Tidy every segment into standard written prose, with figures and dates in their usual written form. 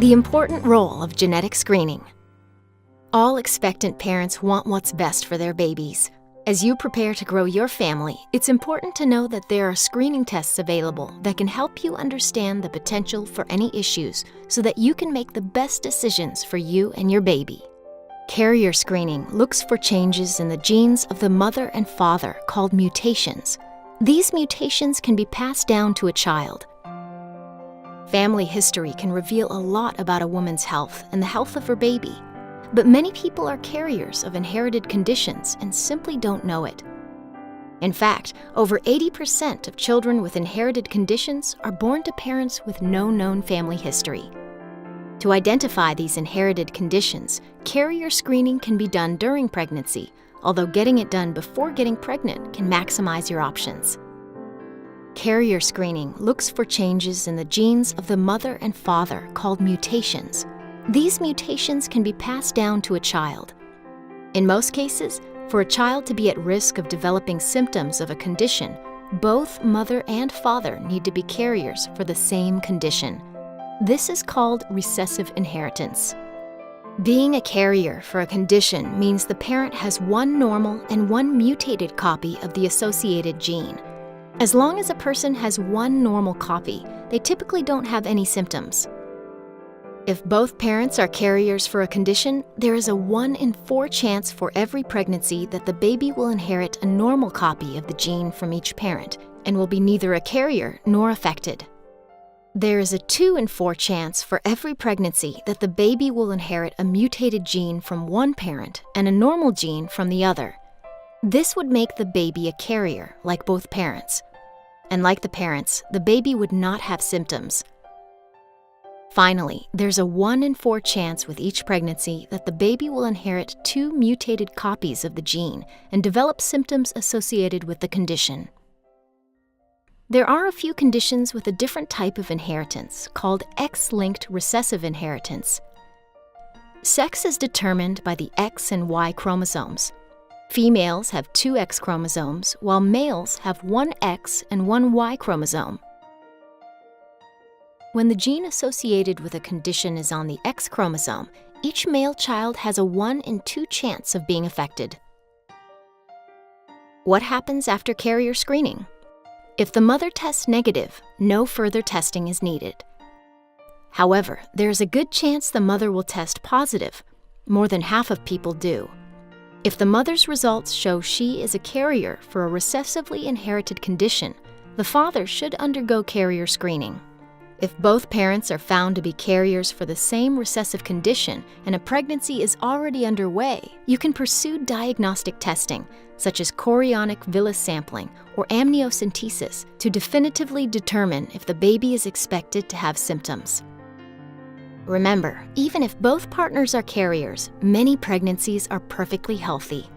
The important role of genetic screening. All expectant parents want what's best for their babies. As you prepare to grow your family, it's important to know that there are screening tests available that can help you understand the potential for any issues so that you can make the best decisions for you and your baby. Carrier screening looks for changes in the genes of the mother and father called mutations. These mutations can be passed down to a child. Family history can reveal a lot about a woman's health and the health of her baby, but many people are carriers of inherited conditions and simply don't know it. In fact, over 80% of children with inherited conditions are born to parents with no known family history. To identify these inherited conditions, carrier screening can be done during pregnancy, although getting it done before getting pregnant can maximize your options. Carrier screening looks for changes in the genes of the mother and father called mutations. These mutations can be passed down to a child. In most cases, for a child to be at risk of developing symptoms of a condition, both mother and father need to be carriers for the same condition. This is called recessive inheritance. Being a carrier for a condition means the parent has one normal and one mutated copy of the associated gene. As long as a person has one normal copy, they typically don't have any symptoms. If both parents are carriers for a condition, there is a 1 in 4 chance for every pregnancy that the baby will inherit a normal copy of the gene from each parent and will be neither a carrier nor affected. There is a 2 in 4 chance for every pregnancy that the baby will inherit a mutated gene from one parent and a normal gene from the other. This would make the baby a carrier, like both parents. And like the parents, the baby would not have symptoms. Finally, there's a 1 in 4 chance with each pregnancy that the baby will inherit 2 mutated copies of the gene and develop symptoms associated with the condition. There are a few conditions with a different type of inheritance, called X-linked recessive inheritance. Sex is determined by the X and Y chromosomes. Females have 2 X chromosomes, while males have 1 X and 1 Y chromosome. When the gene associated with a condition is on the X chromosome, each male child has a 1 in 2 chance of being affected. What happens after carrier screening? If the mother tests negative, no further testing is needed. However, there is a good chance the mother will test positive. More than half of people do. If the mother's results show she is a carrier for a recessively inherited condition, the father should undergo carrier screening. If both parents are found to be carriers for the same recessive condition and a pregnancy is already underway, you can pursue diagnostic testing, such as chorionic villus sampling or amniocentesis, to definitively determine if the baby is expected to have symptoms. Remember, even if both partners are carriers, many pregnancies are perfectly healthy.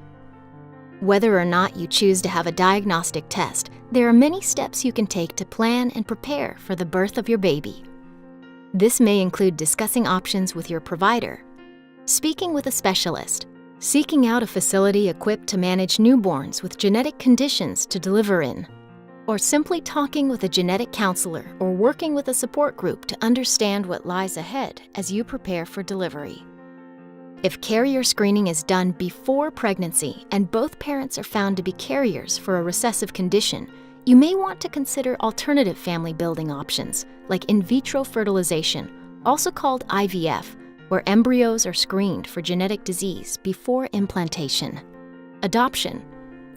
Whether or not you choose to have a diagnostic test, there are many steps you can take to plan and prepare for the birth of your baby. This may include discussing options with your provider, speaking with a specialist, seeking out a facility equipped to manage newborns with genetic conditions to deliver in, or simply talking with a genetic counselor or working with a support group to understand what lies ahead as you prepare for delivery. If carrier screening is done before pregnancy and both parents are found to be carriers for a recessive condition, you may want to consider alternative family building options like in vitro fertilization, also called IVF, where embryos are screened for genetic disease before implantation, adoption,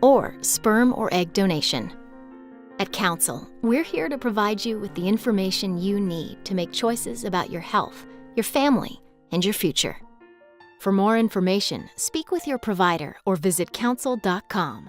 or sperm or egg donation. At Counsel, we're here to provide you with the information you need to make choices about your health, your family, and your future. For more information, speak with your provider or visit counsel.com.